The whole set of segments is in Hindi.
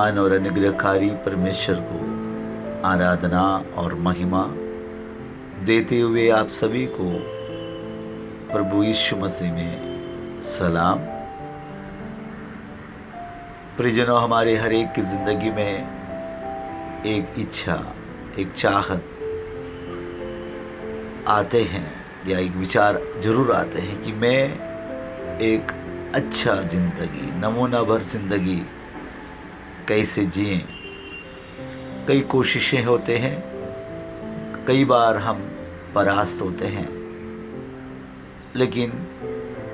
महान और अनुग्रहकारी परमेश्वर को आराधना और महिमा देते हुए आप सभी को प्रभु यीशु मसीह में सलाम। परिजनों, हमारे हर एक की ज़िंदगी में एक इच्छा, एक चाहत आते हैं या एक विचार जरूर आते हैं कि मैं एक अच्छा ज़िंदगी, नमूना भर ज़िंदगी कैसे जिएं। कई कोशिशें होते हैं, कई बार हम परास्त होते हैं, लेकिन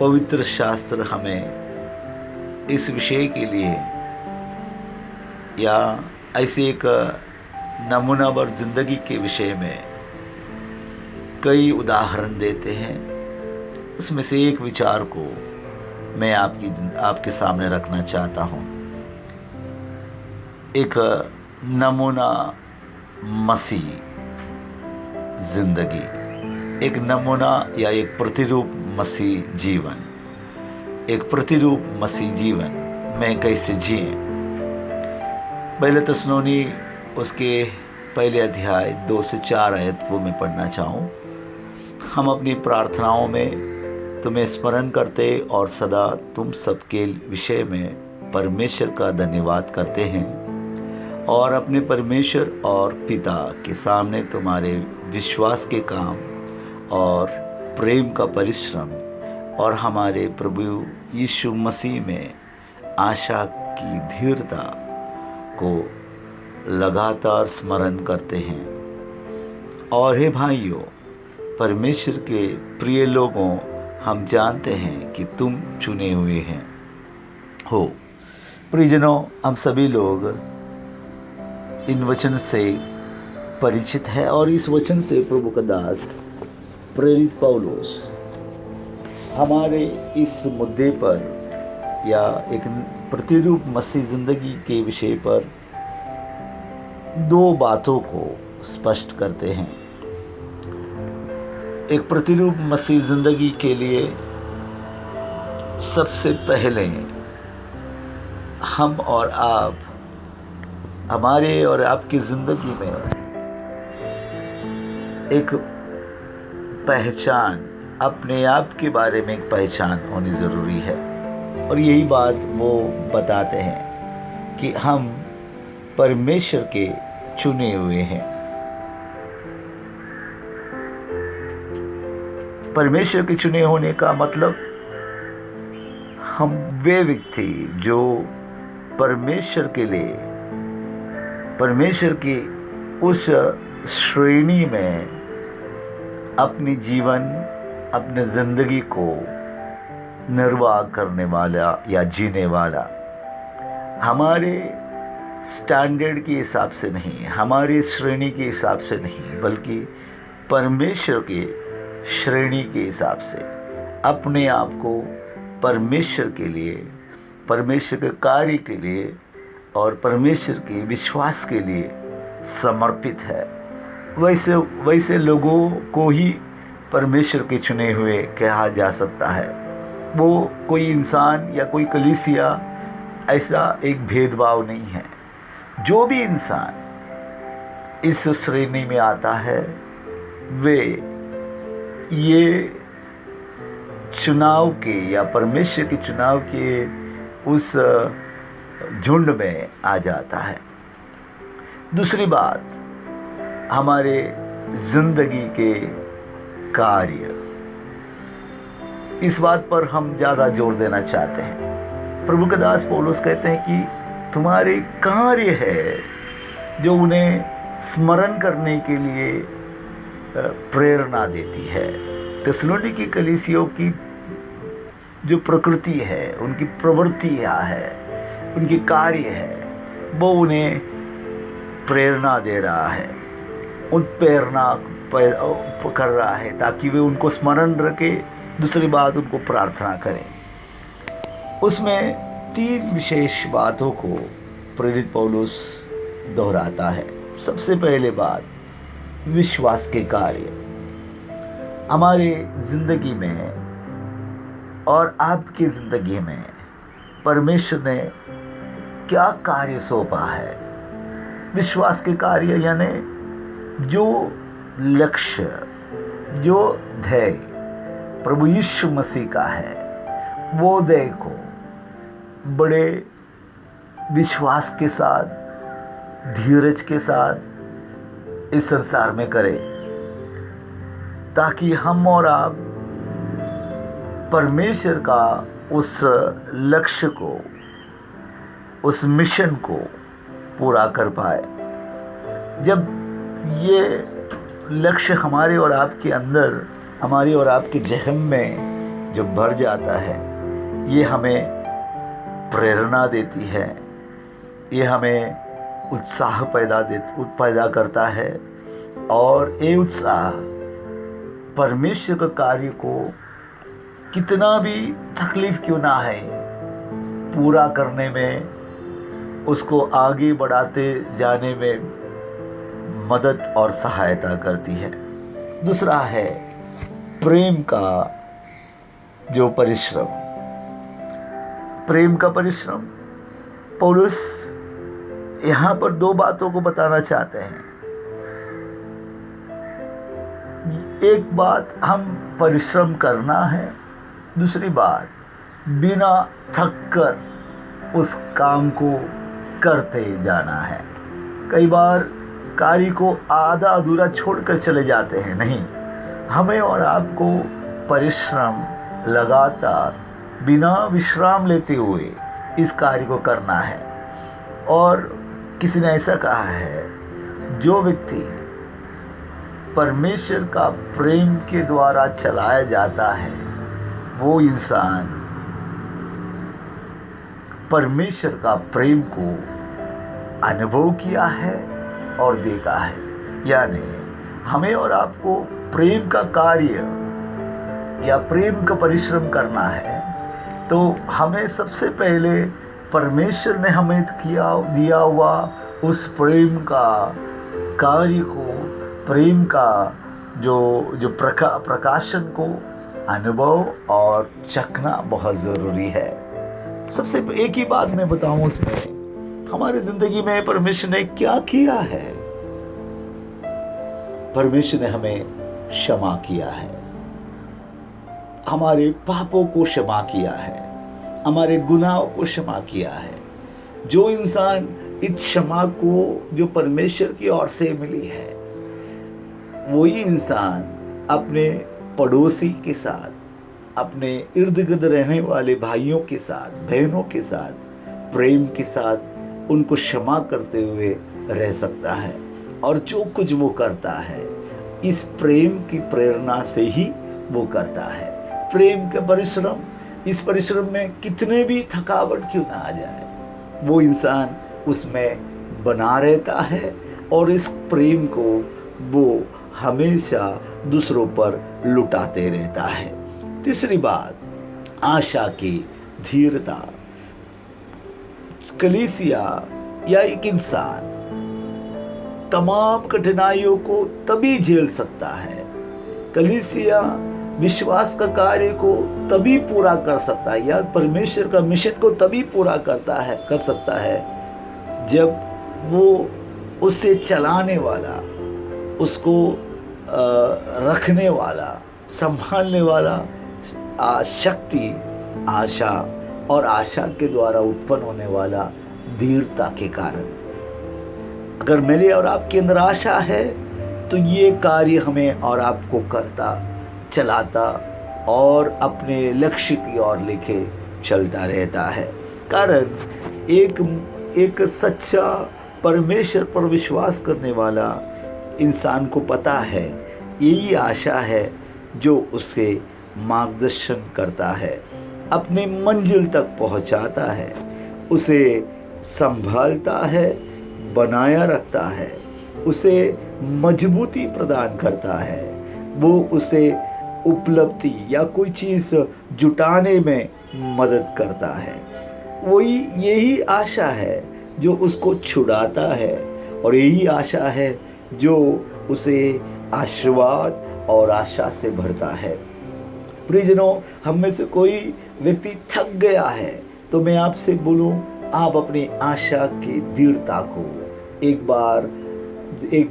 पवित्र शास्त्र हमें इस विषय के लिए या ऐसे एक नमूना भर ज़िंदगी के विषय में कई उदाहरण देते हैं। उसमें से एक विचार को मैं आपके सामने रखना चाहता हूँ। एक नमूना मसीह जिंदगी, एक नमूना या एक प्रतिरूप मसीह जीवन, एक प्रतिरूप मसीह जीवन में कैसे जिए। पहले तस्सलोनी उसके पहले अध्याय 2 से 4 आयत को मैं पढ़ना चाहूँ। हम अपनी प्रार्थनाओं में तुम्हें स्मरण करते और सदा तुम सबके विषय में परमेश्वर का धन्यवाद करते हैं और अपने परमेश्वर और पिता के सामने तुम्हारे विश्वास के काम और प्रेम का परिश्रम और हमारे प्रभु यीशु मसीह में आशा की धीरता को लगातार स्मरण करते हैं। और हे भाइयों, परमेश्वर के प्रिय लोगों, हम जानते हैं कि तुम चुने हुए हैं हो। प्रियजनों, हम सभी लोग इन वचन से परिचित है और इस वचन से प्रभु का दास प्रेरित पौलुस हमारे इस मुद्दे पर या एक प्रतिरूप मसीह जिंदगी के विषय पर 2 बातों को स्पष्ट करते हैं। एक प्रतिरूप मसीह जिंदगी के लिए सबसे पहले हम और आप, हमारे और आपकी ज़िंदगी में एक पहचान, अपने आप के बारे में एक पहचान होनी ज़रूरी है। और यही बात वो बताते हैं कि हम परमेश्वर के चुने हुए हैं। परमेश्वर के चुने होने का मतलब हम वे व्यक्ति जो परमेश्वर के लिए, परमेश्वर की उस श्रेणी में अपनी जीवन, अपने ज़िंदगी को निर्वाह करने वाला या जीने वाला, हमारे स्टैंडर्ड के हिसाब से नहीं, हमारी श्रेणी के हिसाब से नहीं, बल्कि परमेश्वर के श्रेणी के हिसाब से अपने आप को परमेश्वर के लिए, परमेश्वर के कार्य के लिए और परमेश्वर के विश्वास के लिए समर्पित है। वैसे लोगों को ही परमेश्वर के चुने हुए कहा जा सकता है। वो कोई इंसान या कोई कलीसिया, ऐसा एक भेदभाव नहीं है। जो भी इंसान इस श्रेणी में आता है, वे ये चुनाव के या परमेश्वर के चुनाव के उस झुंड में आ जाता है। दूसरी बात, हमारे जिंदगी के कार्य, इस बात पर हम ज़्यादा जोर देना चाहते हैं। प्रभु के दास पौलुस कहते हैं कि तुम्हारे कार्य है जो उन्हें स्मरण करने के लिए प्रेरणा देती है। थिस्सलुनीकी कलीसियों की जो प्रकृति है, उनकी प्रवृत्तियाँ है, उनकी कार्य है, वो उन्हें प्रेरणा दे रहा है, उत्प्रेरणा कर रहा है, ताकि वे उनको स्मरण रखे। दूसरी बात, उनको प्रार्थना करें। उसमें 3 विशेष बातों को प्रेरित पौलुस दोहराता है। सबसे पहले बात, विश्वास के कार्य। हमारे ज़िंदगी में और आपकी ज़िंदगी में परमेश्वर ने क्या कार्य सौंपा है। विश्वास के कार्य यानी जो लक्ष्य, जो ध्येय प्रभु यीशु मसीह का है, वो ध्येय को बड़े विश्वास के साथ, धीरज के साथ इस संसार में करें, ताकि हम और आप परमेश्वर का उस लक्ष्य को, उस मिशन को पूरा कर पाए। जब ये लक्ष्य हमारे और आपके अंदर, हमारी और आपके जहन में जब भर जाता है, ये हमें प्रेरणा देती है, ये हमें उत्साह पैदा करता है। और ये उत्साह परमेश्वर के कार्य को कितना भी तकलीफ क्यों ना है, पूरा करने में, उसको आगे बढ़ाते जाने में मदद और सहायता करती है। दूसरा है प्रेम का जो परिश्रम। प्रेम का परिश्रम, पौलुस यहाँ पर दो बातों को बताना चाहते हैं। एक बात हम परिश्रम करना है, दूसरी बात बिना थक कर उस काम को करते जाना है। कई बार कार्य को आधा अधूरा छोड़कर चले जाते हैं। नहीं, हमें और आपको परिश्रम लगातार बिना विश्राम लेते हुए इस कार्य को करना है। और किसी ने ऐसा कहा है, जो व्यक्ति परमेश्वर का प्रेम के द्वारा चलाया जाता है, वो इंसान परमेश्वर का प्रेम को अनुभव किया है और देखा है। यानी हमें और आपको प्रेम का कार्य या प्रेम का परिश्रम करना है, तो हमें सबसे पहले परमेश्वर ने हमें दिया हुआ उस प्रेम का कार्य को, प्रेम का जो प्रकाशन को अनुभव और चखना बहुत ज़रूरी है। सबसे एक ही बात मैं बताऊं, उसमें हमारी ज़िंदगी में परमेश्वर ने क्या किया है। परमेश्वर ने हमें क्षमा किया है, हमारे पापों को क्षमा किया है, हमारे गुनाहों को क्षमा किया है। जो इंसान इस क्षमा को जो परमेश्वर की ओर से मिली है, वही इंसान अपने पड़ोसी के साथ, अपने इर्द गिर्द रहने वाले भाइयों के साथ, बहनों के साथ प्रेम के साथ उनको क्षमा करते हुए रह सकता है। और जो कुछ वो करता है, इस प्रेम की प्रेरणा से ही वो करता है। प्रेम का परिश्रम, इस परिश्रम में कितने भी थकावट क्यों ना आ जाए, वो इंसान उसमें बना रहता है और इस प्रेम को वो हमेशा दूसरों पर लुटाते रहता है। तीसरी बात, आशा की धीरता। कलीसिया या एक इंसान तमाम कठिनाइयों को तभी झेल सकता है, कलीसिया विश्वास का कार्य को तभी पूरा कर सकता है, या परमेश्वर का मिशन को तभी पूरा कर सकता है, जब वो उसे चलाने वाला, उसको रखने वाला, संभालने वाला शक्ति, आशा और आशा के द्वारा उत्पन्न होने वाला धीरता के कारण। अगर मेरे और आपके अंदर आशा है, तो ये कार्य हमें और आपको करता, चलाता और अपने लक्ष्य की ओर लेके चलता रहता है। कारण एक सच्चा परमेश्वर पर विश्वास करने वाला इंसान को पता है, यही आशा है जो उसके मार्गदर्शन करता है, अपने मंजिल तक पहुंचाता है, उसे संभालता है, बनाया रखता है, उसे मजबूती प्रदान करता है, वो उसे उपलब्धि या कोई चीज़ जुटाने में मदद करता है। वही यही आशा है जो उसको छुड़ाता है, और यही आशा है जो उसे आशीर्वाद और आशा से भरता है। प्रियजनों, हम में से कोई व्यक्ति थक गया है, तो मैं आपसे बोलूं, आप अपनी आशा की दृढ़ता को एक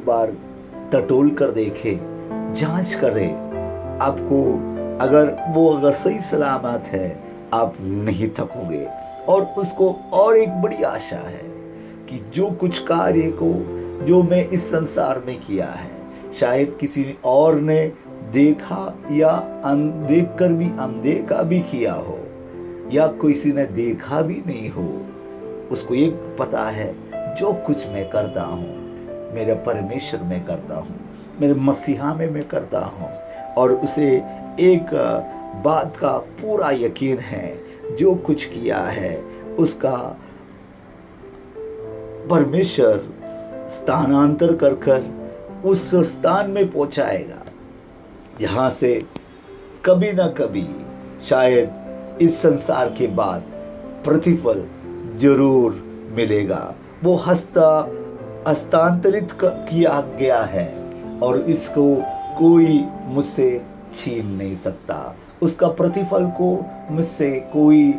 बार टटोल कर देखें, जांच करें। आपको अगर सही सलामत है, आप नहीं थकोगे। और उसको और एक बड़ी आशा है कि जो कुछ कार्य को जो मैं इस संसार में किया है, शायद किसी और ने देखा या देखकर भी अनदेखा भी किया हो, या किसी ने देखा भी नहीं हो, उसको एक पता है, जो कुछ मैं करता हूँ मेरे परमेश्वर में करता हूँ, मेरे मसीहा में मैं करता हूँ। और उसे एक बात का पूरा यकीन है, जो कुछ किया है उसका परमेश्वर स्थानांतर कर उस स्थान में पहुंचाएगा, जहां से कभी ना कभी शायद इस संसार के बाद प्रतिफल जरूर मिलेगा। वो हस्तांतरित किया गया है और इसको कोई मुझसे छीन नहीं सकता। उसका प्रतिफल को मुझसे कोई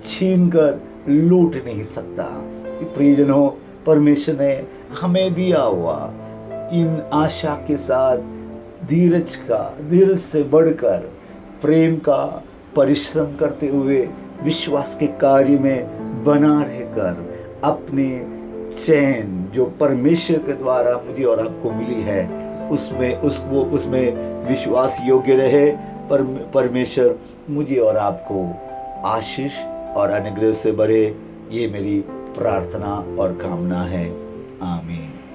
छीन कर लूट नहीं सकता। प्रियजनों, परमेश्वर ने हमें दिया हुआ इन आशा के साथ धीरज से बढ़कर प्रेम का परिश्रम करते हुए विश्वास के कार्य में बना रहकर अपने चैन जो परमेश्वर के द्वारा मुझे और आपको मिली है उसमें विश्वास योग्य रहे। परमेश्वर मुझे और आपको आशीष और अनुग्रह से भरे, ये मेरी प्रार्थना और कामना है। आमीन।